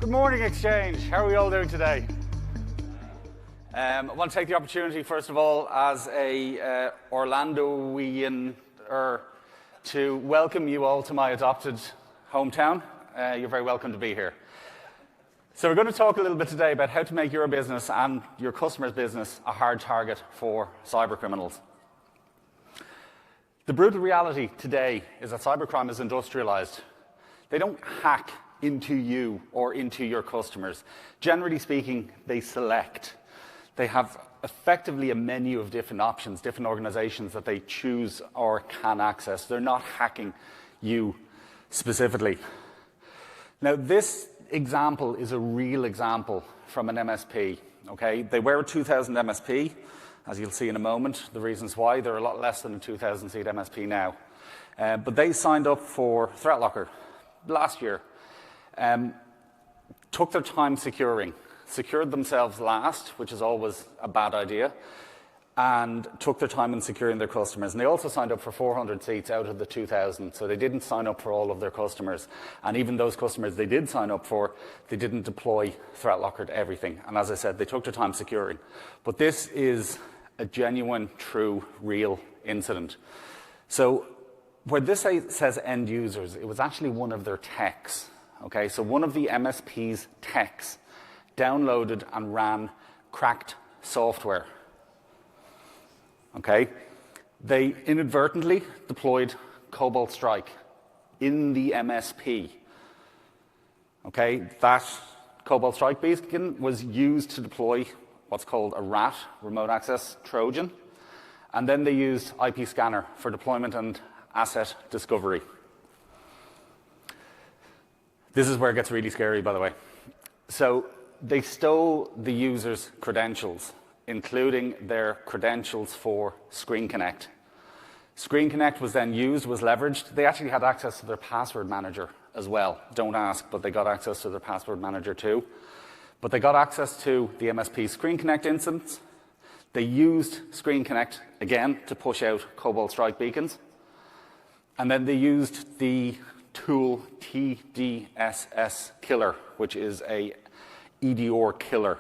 Good morning, XChange. How are we all doing today? I want to take the opportunity, first of all, as a Orlandoian, to welcome you all to my adopted hometown. You're very welcome to be here. So we're going to talk a little bit today about how to make your business and your customer's business a hard target for cybercriminals. The brutal reality today is that cybercrime is industrialized. They don't hack into you or into your customers. Generally speaking, they select. They have effectively a menu of different options, different organizations that they choose or can access. They're not hacking you specifically. Now, this example is a real example from an MSP. Okay, they were a 2,000 MSP, as you'll see in a moment. The reasons why, they're a lot less than a 2,000 seat MSP now. But they signed up for ThreatLocker last year. Took their time secured themselves last, which is always a bad idea, and took their time in securing their customers. And they also signed up for 400 seats out of the 2,000, so they didn't sign up for all of their customers. And even those customers they did sign up for, they didn't deploy ThreatLocker to everything. And as I said, they took their time securing. But this is a genuine, true, real incident. So where this says end users, it was actually one of their techs. Okay, so one of the MSP's techs downloaded and ran cracked software. Okay, they inadvertently deployed Cobalt Strike in the MSP. Okay, that Cobalt Strike beacon was used to deploy what's called a RAT, remote access Trojan, and then they used IP scanner for deployment and asset discovery. This is where it gets really scary, by the way. So they stole the user's credentials, including their credentials for Screen Connect. Screen Connect was then used, was leveraged. They actually had access to their password manager as well. Don't ask, but they got access to their password manager too. But they got access to the MSP Screen Connect instance. They used Screen Connect, again, to push out Cobalt Strike beacons. And then they used the tool TDSS killer, which is a EDR killer,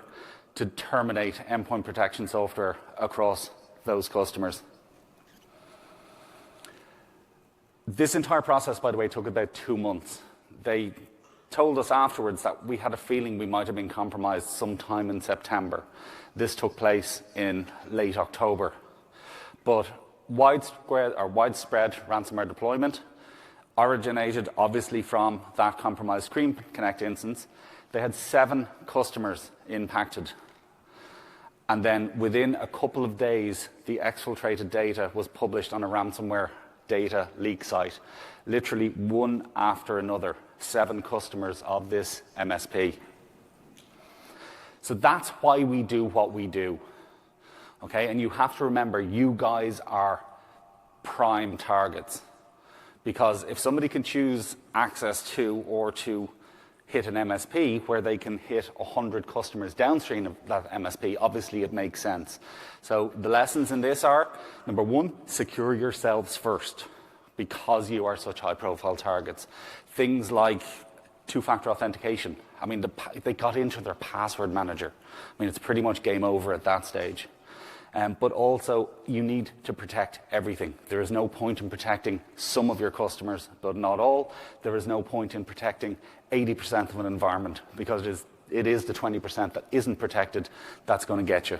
to terminate endpoint protection software across those customers. This entire process, by the way, took about 2 months. They told us afterwards that we had a feeling we might have been compromised sometime in September. This took place in late October. But widespread ransomware deployment originated obviously from that compromised Screen Connect instance. They had 7 customers impacted. And then within a couple of days, the exfiltrated data was published on a ransomware data leak site. Literally one after another, 7 customers of this MSP. So that's why we do what we do. Okay, and you have to remember, you guys are prime targets. Because if somebody can choose access to or to hit an MSP where they can hit 100 customers downstream of that MSP, obviously it makes sense. So the lessons in this are, number 1, secure yourselves first because you are such high-profile targets. Things like two-factor authentication. I mean, they got into their password manager. I mean, it's pretty much game over at that stage. But also, you need to protect everything. There is no point in protecting some of your customers, but not all. There is no point in protecting 80% of an environment, because it is the 20% that isn't protected that's going to get you.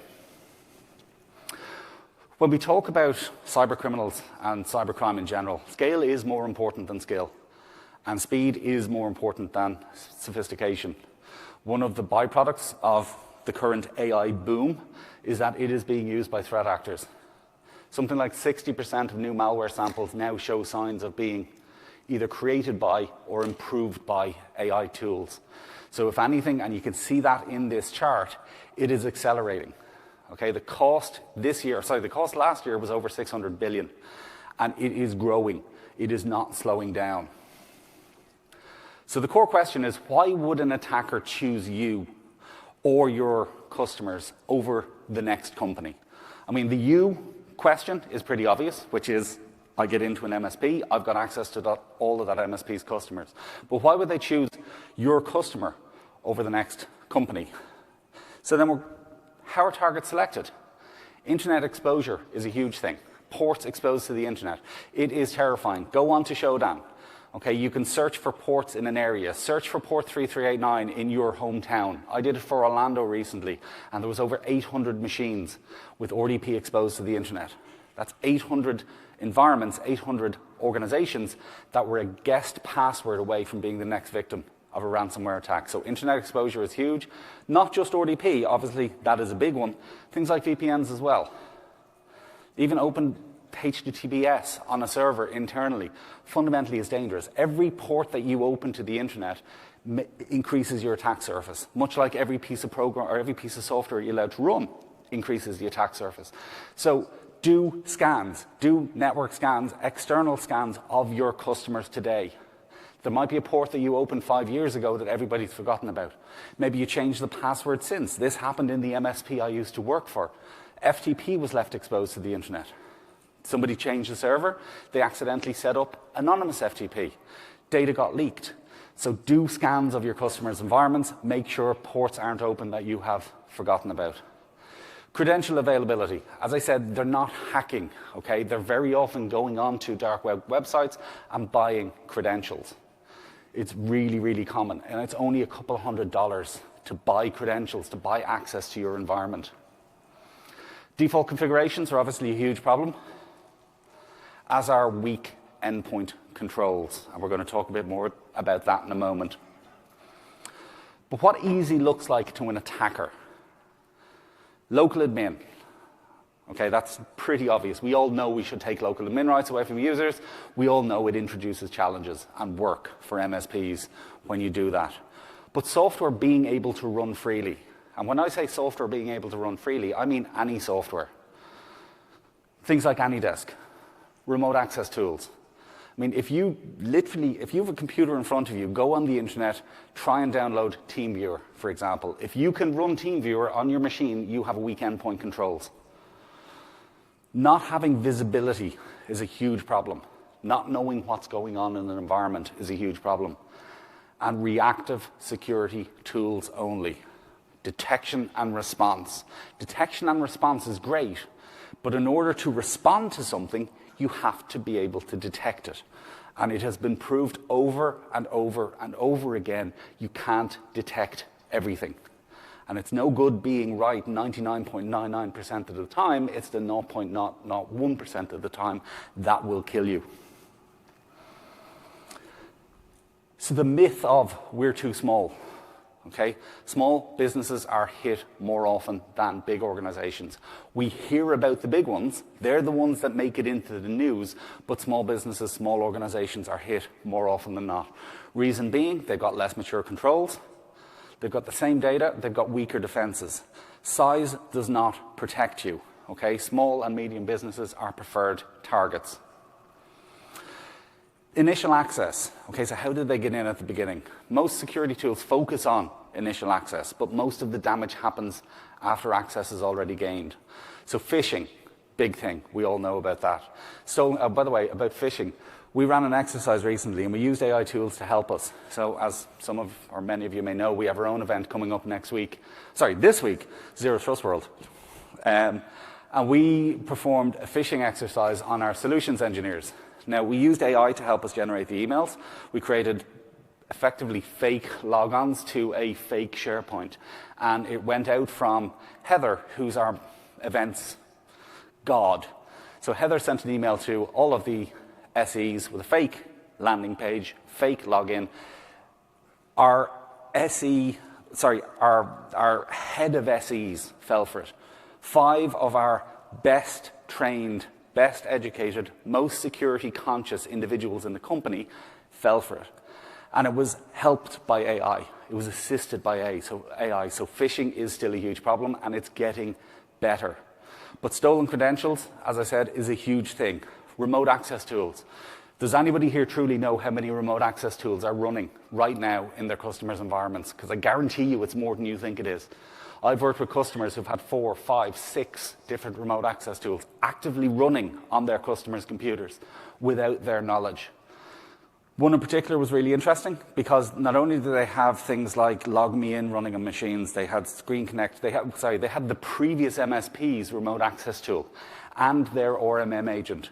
When we talk about cybercriminals and cybercrime in general, scale is more important than skill, and speed is more important than sophistication. One of the byproducts of the current AI boom is that it is being used by threat actors. Something like 60% of new malware samples now show signs of being either created by or improved by AI tools. So if anything, and you can see that in this chart, it is accelerating. Okay, the cost last year was over 600 billion, and it is growing. It is not slowing down. So the core question is, why would an attacker choose you or your customers over the next company? I mean, the you question is pretty obvious, which is, I get into an MSP, I've got access to all of that MSP's customers. But why would they choose your customer over the next company. So then how are targets selected? Internet exposure is a huge thing. Ports exposed to the internet. It is terrifying. Go on to Shodan. Okay, you can search for ports in an area. Search for port 3389 in your hometown. I did it for Orlando recently, and there was over 800 machines with RDP exposed to the internet. That's 800 environments, 800 organizations that were a guest password away from being the next victim of a ransomware attack. So internet exposure is huge. Not just RDP, obviously that is a big one. Things like VPNs as well. Even open HTTPS on a server internally fundamentally is dangerous. Every port that you open to the internet increases your attack surface, much like every piece of program or every piece of software you're allowed to run increases the attack surface. So do scans, do network scans, external scans of your customers today. There might be a port that you opened 5 years ago that everybody's forgotten about. Maybe you changed the password since. This happened in the MSP I used to work for. FTP was left exposed to the internet. Somebody changed the server, they accidentally set up anonymous FTP. Data got leaked. So do scans of your customers' environments, make sure ports aren't open that you have forgotten about. Credential availability. As I said, they're not hacking, okay? They're very often going on to dark web websites and buying credentials. It's really, really common, and it's only a couple $100 to buy credentials, to buy access to your environment. Default configurations are obviously a huge problem, as are weak endpoint controls, and we're going to talk a bit more about that in a moment. But what easy looks like to an attacker? Local admin. Okay, that's pretty obvious. We all know we should take local admin rights away from users. We all know it introduces challenges and work for MSPs when you do that. But software being able to run freely, and when I say software being able to run freely, I mean any software. Things like AnyDesk, remote access tools. I mean, if you have a computer in front of you, go on the internet, try and download TeamViewer, for example. If you can run TeamViewer on your machine, you have weak endpoint controls. Not having visibility is a huge problem. Not knowing what's going on in an environment is a huge problem. And reactive security tools only. Detection and response. Detection and response is great, but in order to respond to something, you have to be able to detect it. And it has been proved over and over and over again, you can't detect everything. And it's no good being right 99.99% of the time, it's the 0.01% of the time that will kill you. So the myth of we're too small. Okay? Small businesses are hit more often than big organizations. We hear about the big ones. They're the ones that make it into the news, but small businesses, small organizations are hit more often than not. Reason being, they've got less mature controls. They've got the same data. They've got weaker defenses. Size does not protect you. Okay? Small and medium businesses are preferred targets. Initial access. Okay, so how did they get in at the beginning? Most security tools focus on initial access, but most of the damage happens after access is already gained. So phishing, big thing. We all know about that. So, by the way, about phishing, we ran an exercise recently, and we used AI tools to help us. So, as some of, or many of you may know, we have our own event coming up this week, Zero Trust World. And we performed a phishing exercise on our solutions engineers. Now, we used AI to help us generate the emails. We created effectively fake logons to a fake SharePoint. And it went out from Heather, who's our events god. So Heather sent an email to all of the SEs with a fake landing page, fake login. Our head of SEs fell for it. 5 of our best trained, best educated, most security conscious individuals in the company fell for it. And it was helped by AI. It was assisted by AI. So phishing is still a huge problem, and it's getting better. But stolen credentials, as I said, is a huge thing. Remote access tools. Does anybody here truly know how many remote access tools are running right now in their customers' environments? Because I guarantee you it's more than you think it is. I've worked with customers who've had 4, 5, 6 different remote access tools actively running on their customers' computers without their knowledge. One in particular was really interesting because not only do they have things like log me in running on machines, they had Screen Connect, they had the previous MSPs remote access tool and their RMM agent.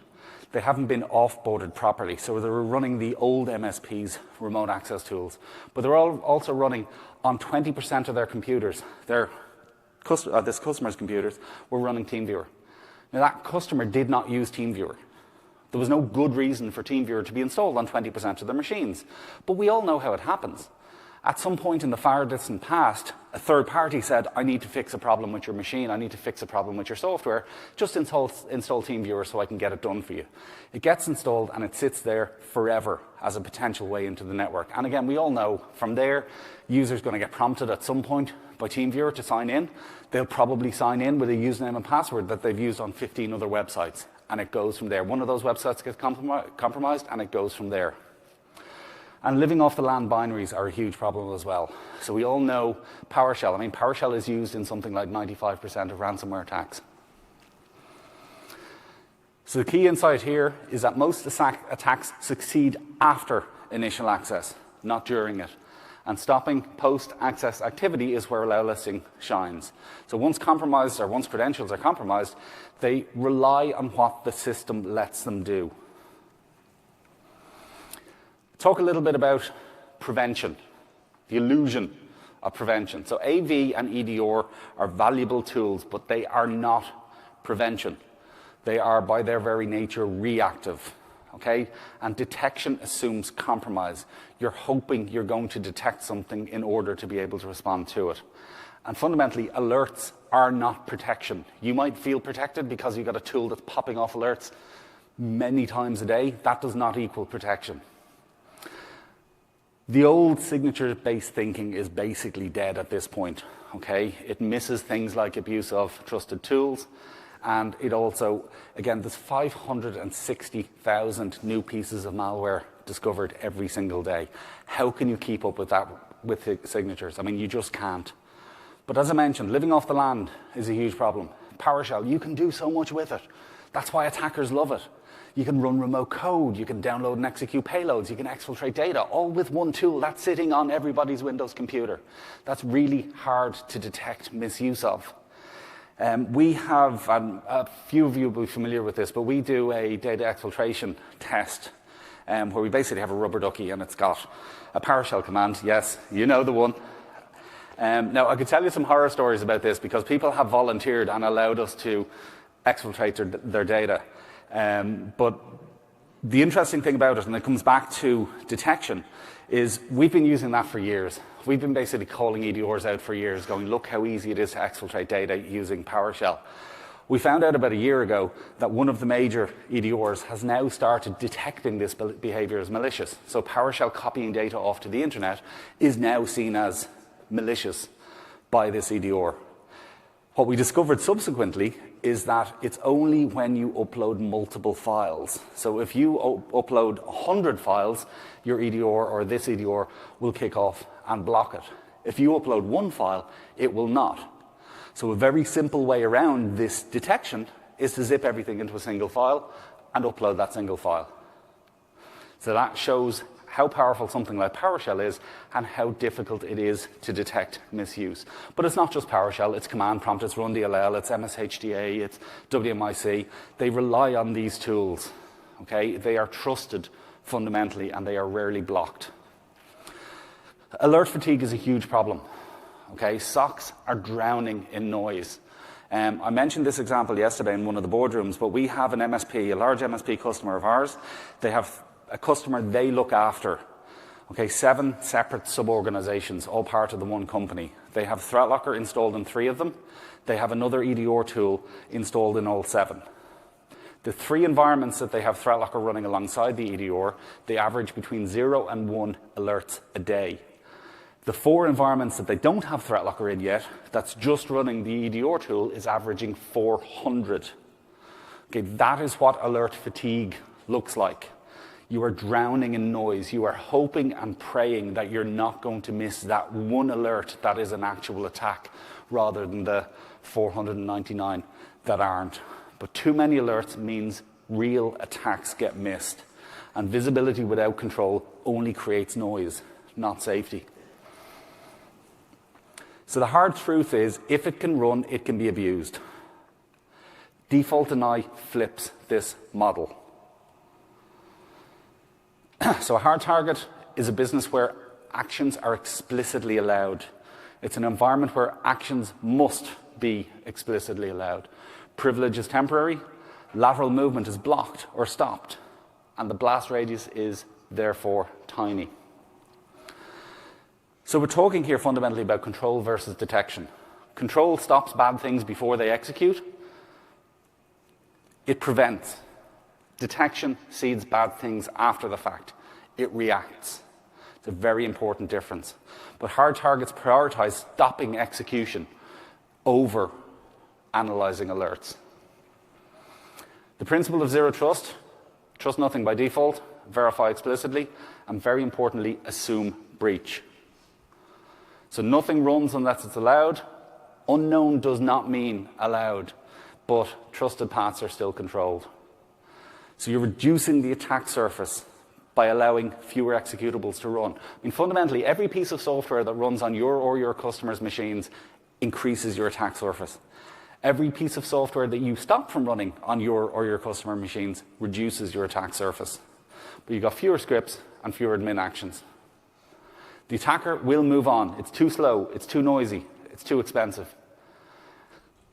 They haven't been offboarded properly, so they were running the old MSPs remote access tools. But they're also running on 20% of their computers. This customer's computers were running TeamViewer. Now that customer did not use TeamViewer. There was no good reason for TeamViewer to be installed on 20% of their machines. But we all know how it happens. At some point in the far distant past, a third party said, I need to fix a problem with your machine, I need to fix a problem with your software, just install TeamViewer so I can get it done for you. It gets installed and it sits there forever as a potential way into the network. And again, we all know from there, users going to get prompted at some point by TeamViewer to sign in. They'll probably sign in with a username and password that they've used on 15 other websites. And it goes from there. One of those websites gets compromised and it goes from there. And living off the land binaries are a huge problem as well. So we all know PowerShell. I mean, PowerShell is used in something like 95% of ransomware attacks. So the key insight here is that most attacks succeed after initial access, not during it. And stopping post-access activity is where allow listing shines. So once compromised or once credentials are compromised, they rely on what the system lets them do. Talk a little bit about prevention, the illusion of prevention. So AV and EDR are valuable tools, but they are not prevention. They are, by their very nature, reactive. Okay? And detection assumes compromise. You're hoping you're going to detect something in order to be able to respond to it. And fundamentally, alerts are not protection. You might feel protected because you've got a tool that's popping off alerts many times a day. That does not equal protection. The old signature-based thinking is basically dead at this point. Okay? It misses things like abuse of trusted tools. And it also, again, there's 560,000 new pieces of malware discovered every single day. How can you keep up with that with the signatures? I mean, you just can't. But as I mentioned, living off the land is a huge problem. PowerShell, you can do so much with it. That's why attackers love it. You can run remote code, you can download and execute payloads, you can exfiltrate data, all with one tool that's sitting on everybody's Windows computer. That's really hard to detect misuse of. We have, a few of you will be familiar with this, but we do a data exfiltration test where we basically have a rubber ducky and it's got a PowerShell command. Yes, you know the one. Now, I could tell you some horror stories about this because people have volunteered and allowed us to exfiltrate their data. But the interesting thing about it, and it comes back to detection, is we've been using that for years. We've been basically calling EDRs out for years, going, look how easy it is to exfiltrate data using PowerShell. We found out about a year ago that one of the major EDRs has now started detecting this behavior as malicious. So PowerShell copying data off to the internet is now seen as malicious by this EDR. What we discovered subsequently is that it's only when you upload multiple files. So if you upload 100 files, your EDR or this EDR will kick off and block it. If you upload one file, it will not. So a very simple way around this detection is to zip everything into a single file and upload that single file. So that shows how powerful something like PowerShell is and how difficult it is to detect misuse. But it's not just PowerShell, it's command prompt, it's RunDLL, it's MSHDA, it's WMIC. They rely on these tools. Okay? They are trusted fundamentally and they are rarely blocked. Alert fatigue is a huge problem. Okay? SOCs are drowning in noise. I mentioned this example yesterday in one of the boardrooms, but we have an MSP, a large MSP customer of ours. They have a customer they look after. Okay, 7 separate sub-organizations, all part of the one company. They have ThreatLocker installed in 3 of them. They have another EDR tool installed in all 7. The 3 environments that they have ThreatLocker running alongside the EDR, they average between 0 and 1 alerts a day. The 4 environments that they don't have ThreatLocker in yet, that's just running the EDR tool, is averaging 400. Okay, that is what alert fatigue looks like. You are drowning in noise. You are hoping and praying that you're not going to miss that one alert that is an actual attack rather than the 499 that aren't. But too many alerts means real attacks get missed. And visibility without control only creates noise, not safety. So the hard truth is, if it can run, it can be abused. Default deny flips this model. So a hard target is a business where actions are explicitly allowed. It's an environment where actions must be explicitly allowed. Privilege is temporary, lateral movement is blocked or stopped, and the blast radius is therefore tiny. So we're talking here fundamentally about control versus detection. Control stops bad things before they execute. It prevents. Detection sees bad things after the fact. It reacts. It's a very important difference. But hard targets prioritize stopping execution over analyzing alerts. The principle of zero trust: trust nothing by default, verify explicitly, and very importantly, assume breach. So nothing runs unless it's allowed. Unknown does not mean allowed, but trusted paths are still controlled. So you're reducing the attack surface by allowing fewer executables to run. I mean, fundamentally, every piece of software that runs on your or your customers' machines increases your attack surface. Every piece of software that you stop from running on your or your customer machines reduces your attack surface. But you've got fewer scripts and fewer admin actions. The attacker will move on. It's too slow, it's too noisy, it's too expensive.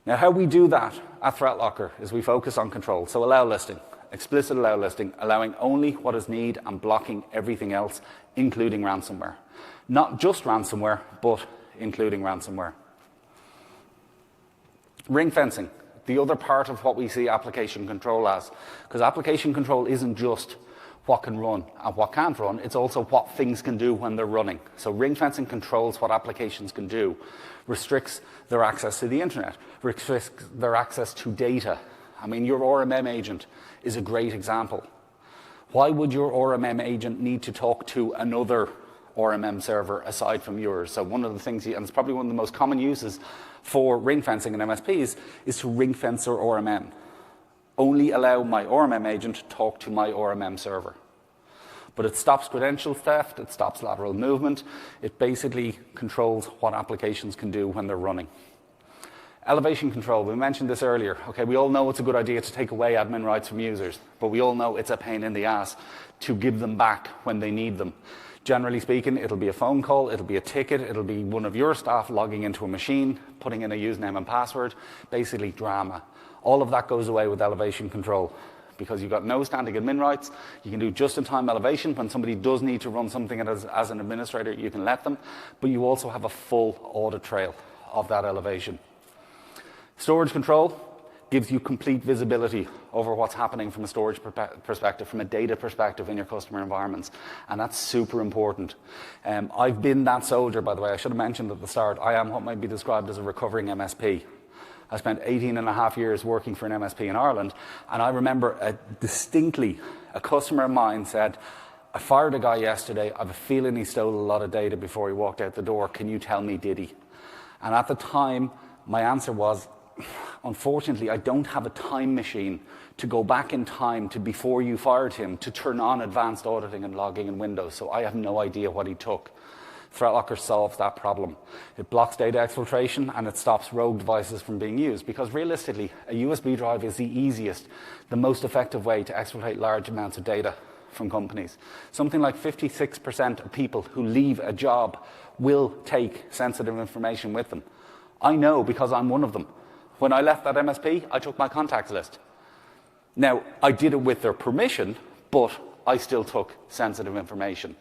Now, how we do that at ThreatLocker is we focus on control. So allow listing, explicit allow listing, allowing only what is needed and blocking everything else, including ransomware. Not just ransomware, but including ransomware. Ring fencing, the other part of what we see application control as. Because application control isn't just what can run and what can't run, it's also what things can do when they're running. So ring fencing controls what applications can do, restricts their access to the internet, restricts their access to data. I mean, your RMM agent is a great example. Why would your RMM agent need to talk to another RMM server aside from yours? So one of the things, and it's probably one of the most common uses for ring fencing and MSPs, is to ring fence their RMM. Only allow my RMM agent to talk to my RMM server. But it stops credential theft, it stops lateral movement, it basically controls what applications can do when they're running. Elevation control, we mentioned this earlier. Okay, we all know it's a good idea to take away admin rights from users, but we all know it's a pain in the ass to give them back when they need them. Generally speaking, it'll be a phone call, it'll be a ticket, it'll be one of your staff logging into a machine, putting in a username and password, basically drama. All of that goes away with elevation control because you've got no standing admin rights. You can do just-in-time elevation. When somebody does need to run something as an administrator, you can let them, but you also have a full audit trail of that elevation. Storage control gives you complete visibility over what's happening from a storage perspective, from a data perspective in your customer environments, and that's super important. I've been that soldier, by the way. I should have mentioned at the start, I am what might be described as a recovering MSP. I spent 18 and a half years working for an MSP in Ireland, and I remember distinctly a customer of mine said, I fired a guy yesterday, I have a feeling he stole a lot of data before he walked out the door, can you tell me did he? And at the time, my answer was, unfortunately, I don't have a time machine to go back in time to before you fired him to turn on advanced auditing and logging in Windows, so I have no idea what he took. ThreatLocker solves that problem. It blocks data exfiltration and it stops rogue devices from being used because realistically, a USB drive is the easiest, the most effective way to exfiltrate large amounts of data from companies. Something like 56% of people who leave a job will take sensitive information with them. I know because I'm one of them. When I left that MSP, I took my contacts list. Now, I did it with their permission, but I still took sensitive information.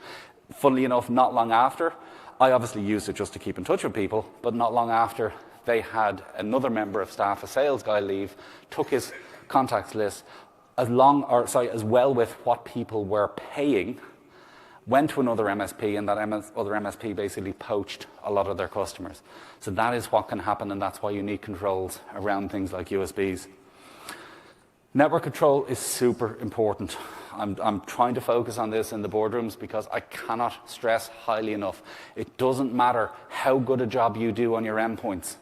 Funnily enough, not long after, I obviously used it just to keep in touch with people, but not long after, they had another member of staff, a sales guy, leave, took his contacts list as well with what people were paying, went to another MSP, and that other MSP basically poached a lot of their customers. So that is what can happen, and that's why you need controls around things like USBs. Network control is super important. I'm trying to focus on this in the boardrooms because I cannot stress highly enough. It doesn't matter how good a job you do on your endpoints.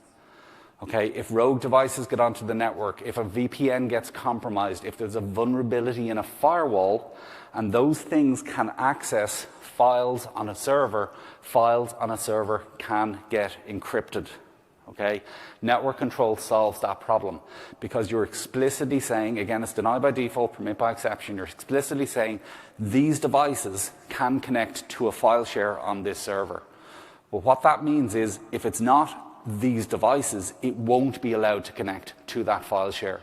Okay, if rogue devices get onto the network, if a VPN gets compromised, if there's a vulnerability in a firewall, and those things can access files on a server can get encrypted. Okay, network control solves that problem because you're explicitly saying, again, it's deny by default, permit by exception, you're explicitly saying these devices can connect to a file share on this server. But what that means is if it's not these devices, it won't be allowed to connect to that file share.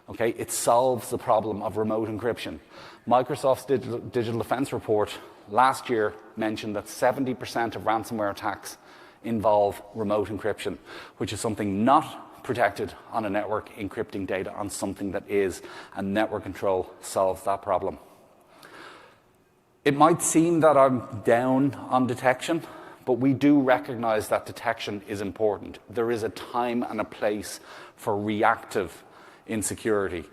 Okay, it solves the problem of remote encryption. Microsoft's Digital Defense Report last year mentioned that 70% of ransomware attacks involve remote encryption, which is something not protected on a network encrypting data on something that is, and network control solves that problem. It might seem that I'm down on detection, but we do recognize that detection is important. There is a time and a place for reactive insecurity.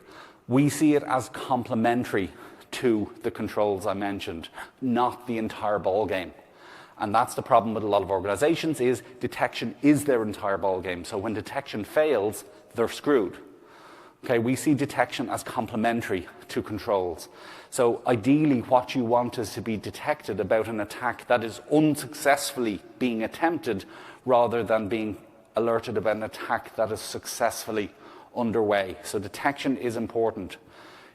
We see it as complementary to the controls I mentioned, not the entire ballgame. And that's the problem with a lot of organizations is detection is their entire ballgame. So when detection fails, they're screwed. Okay, we see detection as complementary to controls. So ideally, what you want is to be detected about an attack that is unsuccessfully being attempted rather than being alerted about an attack that is successfully underway. So detection is important.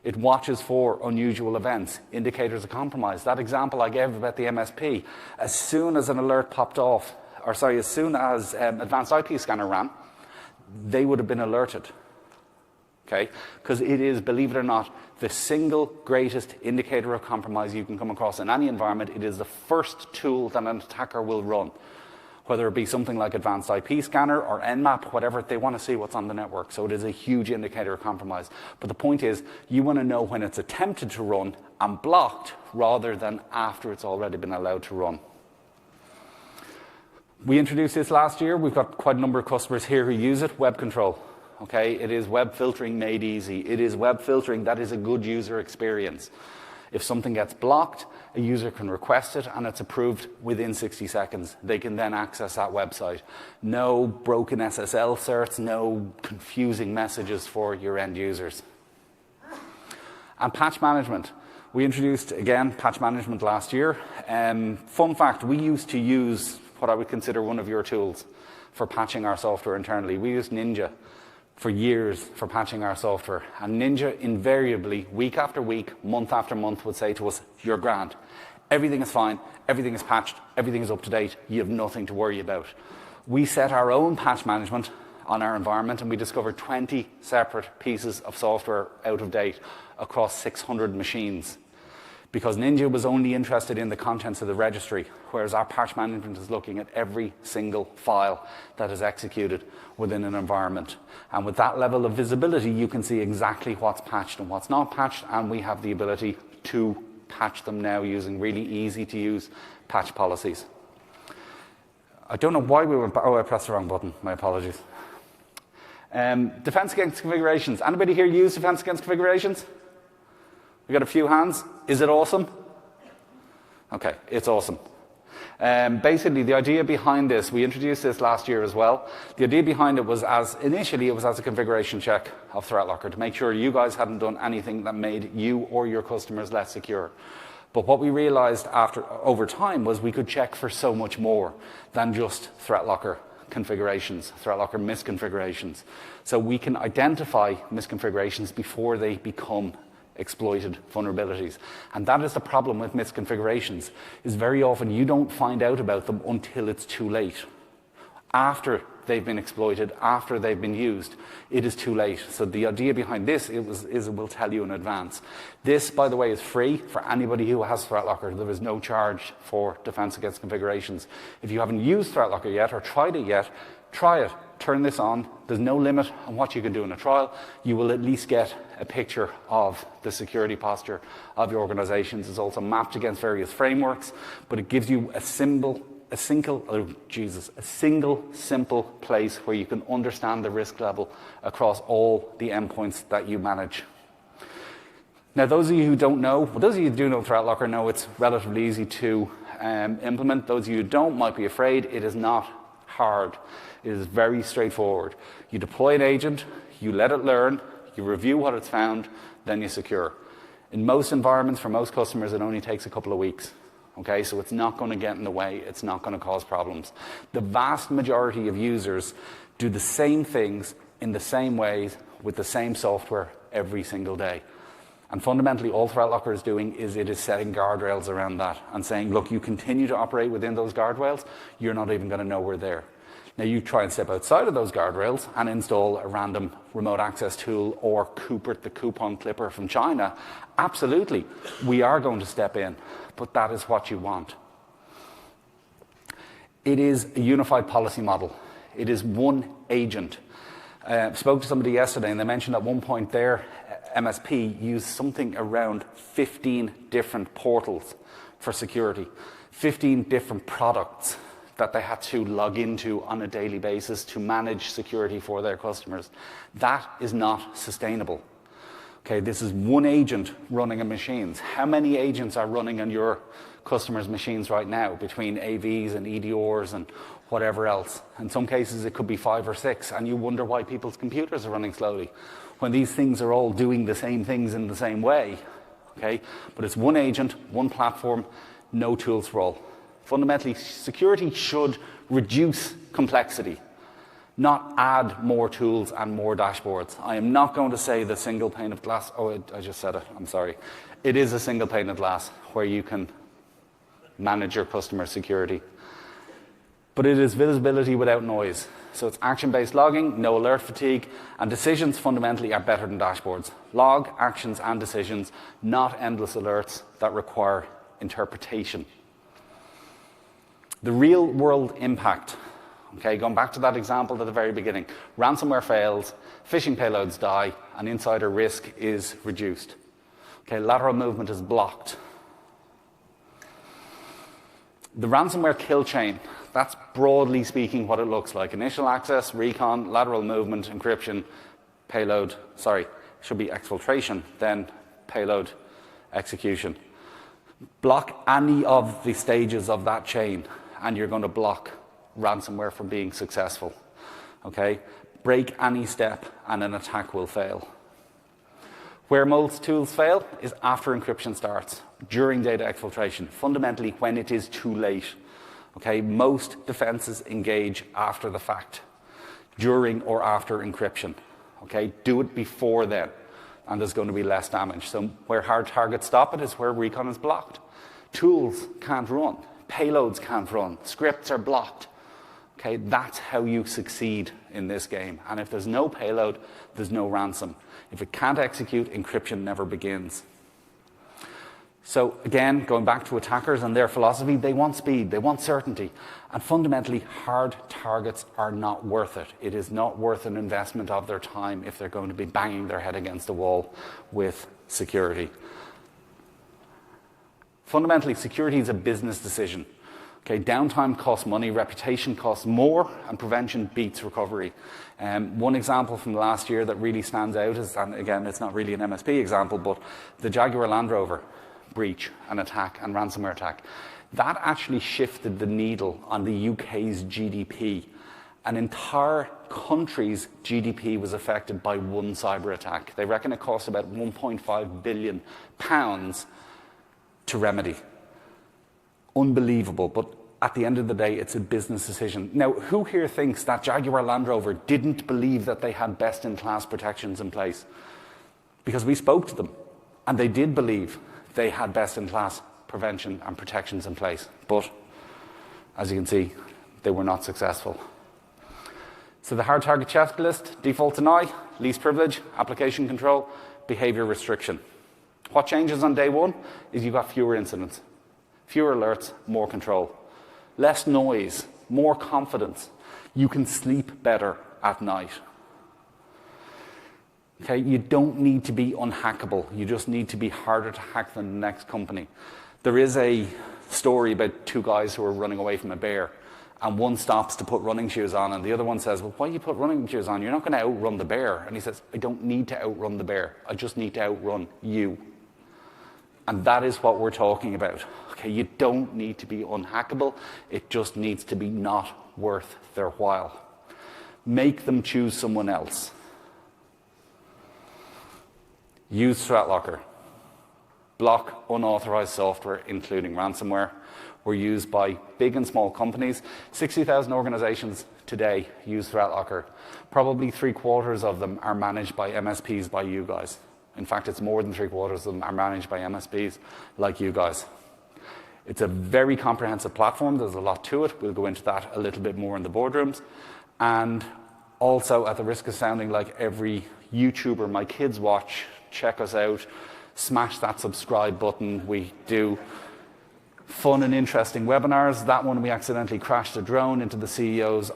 It watches for unusual events, indicators of compromise. That example I gave about the MSP, as soon as an alert popped off, as soon as advanced IP scanner ran, they would have been alerted. Okay? Because it is, believe it or not, the single greatest indicator of compromise you can come across in any environment. It is the first tool that an attacker will run, whether it be something like advanced IP scanner or Nmap, whatever, they want to see what's on the network. So it is a huge indicator of compromise. But the point is, you want to know when it's attempted to run and blocked rather than after it's already been allowed to run. We introduced this last year. We've got quite a number of customers here who use it. Web control. Okay, it is web filtering made easy. It is web filtering that is a good user experience. If something gets blocked, a user can request it and it's approved within 60 seconds. They can then access that website. No broken SSL certs, no confusing messages for your end users. And patch management. We introduced, again, patch management last year. Fun fact, we used to use what I would consider one of your tools for patching our software internally. We used Ninja for years for patching our software. And Ninja invariably, week after week, month after month, would say to us, you're grand. Everything is fine. Everything is patched. Everything is up to date. You have nothing to worry about. We set our own patch management on our environment and we discovered 20 separate pieces of software out of date across 600 machines. Because Ninja was only interested in the contents of the registry, whereas our patch management is looking at every single file that is executed within an environment. And with that level of visibility, you can see exactly what's patched and what's not patched, and we have the ability to patch them now using really easy-to-use patch policies. I don't know why we went back. Oh, I pressed the wrong button. My apologies. Defense against configurations. Anybody here use defense against configurations? We got a few hands. Is it awesome? Okay, it's awesome. Basically, the idea behind this, we introduced this last year as well. The idea behind it was initially it was as a configuration check of ThreatLocker to make sure you guys hadn't done anything that made you or your customers less secure. But what we realized over time was we could check for so much more than just ThreatLocker configurations, ThreatLocker misconfigurations. So we can identify misconfigurations before they become exploited vulnerabilities. And that is the problem with misconfigurations, is very often you don't find out about them until it's too late. After they've been exploited, after they've been used, it is too late. So the idea behind this is it will tell you in advance. This, by the way, is free for anybody who has ThreatLocker. There is no charge for defense against configurations. If you haven't used ThreatLocker yet or tried it yet, try it. Turn this on. There's no limit on what you can do in a trial. You will at least get a picture of the security posture of your organizations. It's also mapped against various frameworks, but it gives you a single, simple place where you can understand the risk level across all the endpoints that you manage. Now, those of you who don't know, well, those of you who do know ThreatLocker know it's relatively easy to implement. Those of you who don't might be afraid. It is not hard. It is very straightforward. You deploy an agent, you let it learn, you review what it's found, then you secure. In most environments, for most customers, it only takes a couple of weeks. Okay, so it's not going to get in the way. It's not going to cause problems. The vast majority of users do the same things in the same ways with the same software every single day. And fundamentally, all ThreatLocker is doing is it is setting guardrails around that and saying, look, you continue to operate within those guardrails, you're not even going to know we're there. Now, you try and step outside of those guardrails and install a random remote access tool or Cooper, the coupon clipper from China. Absolutely, we are going to step in, but that is what you want. It is a unified policy model. It is one agent. I spoke to somebody yesterday and they mentioned at one point their MSP used something around 15 different portals for security, 15 different products that they had to log into on a daily basis to manage security for their customers. That is not sustainable. Okay, this is one agent running on machines. How many agents are running on your customers' machines right now between AVs and EDRs and whatever else? In some cases, it could be 5 or 6, and you wonder why people's computers are running slowly when these things are all doing the same things in the same way. Okay, but it's one agent, one platform, no tools for all. Fundamentally, security should reduce complexity, not add more tools and more dashboards. I am not going to say the single pane of glass. Oh, I just said it. I'm sorry. It is a single pane of glass where you can manage your customer security. But it is visibility without noise. So it's action-based logging, no alert fatigue, and decisions fundamentally are better than dashboards. Log, actions, and decisions, not endless alerts that require interpretation. The real-world impact, okay, going back to that example at the very beginning, ransomware fails, phishing payloads die, and insider risk is reduced. Okay, lateral movement is blocked. The ransomware kill chain, that's broadly speaking what it looks like. Initial access, recon, lateral movement, encryption, payload, should be exfiltration, then payload, execution. Block any of the stages of that chain, and you're going to block ransomware from being successful. Okay? Break any step, and an attack will fail. Where most tools fail is after encryption starts, during data exfiltration, fundamentally when it is too late. Okay? Most defenses engage after the fact, during or after encryption. Okay? Do it before then, and there's going to be less damage. So where hard targets stop it is where recon is blocked. Tools can't run. Payloads can't run. Scripts are blocked. Okay, that's how you succeed in this game. And if there's no payload, there's no ransom. If it can't execute, encryption never begins. So again, going back to attackers and their philosophy, they want speed, they want certainty. And fundamentally, hard targets are not worth it. It is not worth an investment of their time if they're going to be banging their head against the wall with security. Fundamentally, security is a business decision. Okay, downtime costs money, reputation costs more, and prevention beats recovery. One example from last year that really stands out is, and again, it's not really an MSP example, but the Jaguar Land Rover breach and attack and ransomware attack. That actually shifted the needle on the UK's GDP. An entire country's GDP was affected by one cyber attack. They reckon it cost about £1.5 billion to remedy. Unbelievable, but at the end of the day, it's a business decision. Now, who here thinks that Jaguar Land Rover didn't believe that they had best-in-class protections in place? Because we spoke to them, and they did believe they had best-in-class prevention and protections in place. But, as you can see, they were not successful. So the hard target checklist: default deny, least privilege, application control, behavior restriction. What changes on day one is you've got fewer incidents, fewer alerts, more control, less noise, more confidence. You can sleep better at night. Okay, you don't need to be unhackable. You just need to be harder to hack than the next company. There is a story about two guys who are running away from a bear, and one stops to put running shoes on, and the other one says, well, why do you put running shoes on? You're not going to outrun the bear. And he says, I don't need to outrun the bear. I just need to outrun you. And that is what we're talking about. Okay, you don't need to be unhackable. It just needs to be not worth their while. Make them choose someone else. Use ThreatLocker. Block unauthorized software, including ransomware. We're used by big and small companies. 60,000 organizations today use ThreatLocker. Probably 3/4 of them are managed by MSPs by you guys. In fact, it's more than 3/4 of them are managed by MSPs like you guys. It's a very comprehensive platform. There's a lot to it. We'll go into that a little bit more in the boardrooms. And also, at the risk of sounding like every YouTuber my kids watch, check us out. Smash that subscribe button. We do fun and interesting webinars. That one, we accidentally crashed a drone into the CEO's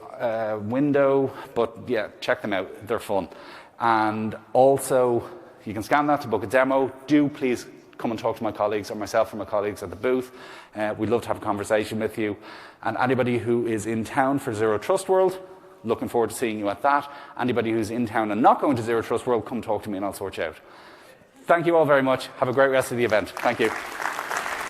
window. But yeah, check them out. They're fun. And also, you can scan that to book a demo. Do please come and talk to my colleagues or myself or my colleagues at the booth. We'd love to have a conversation with you. And anybody who is in town for Zero Trust World, looking forward to seeing you at that. Anybody who's in town and not going to Zero Trust World, come talk to me and I'll sort you out. Thank you all very much. Have a great rest of the event. Thank you.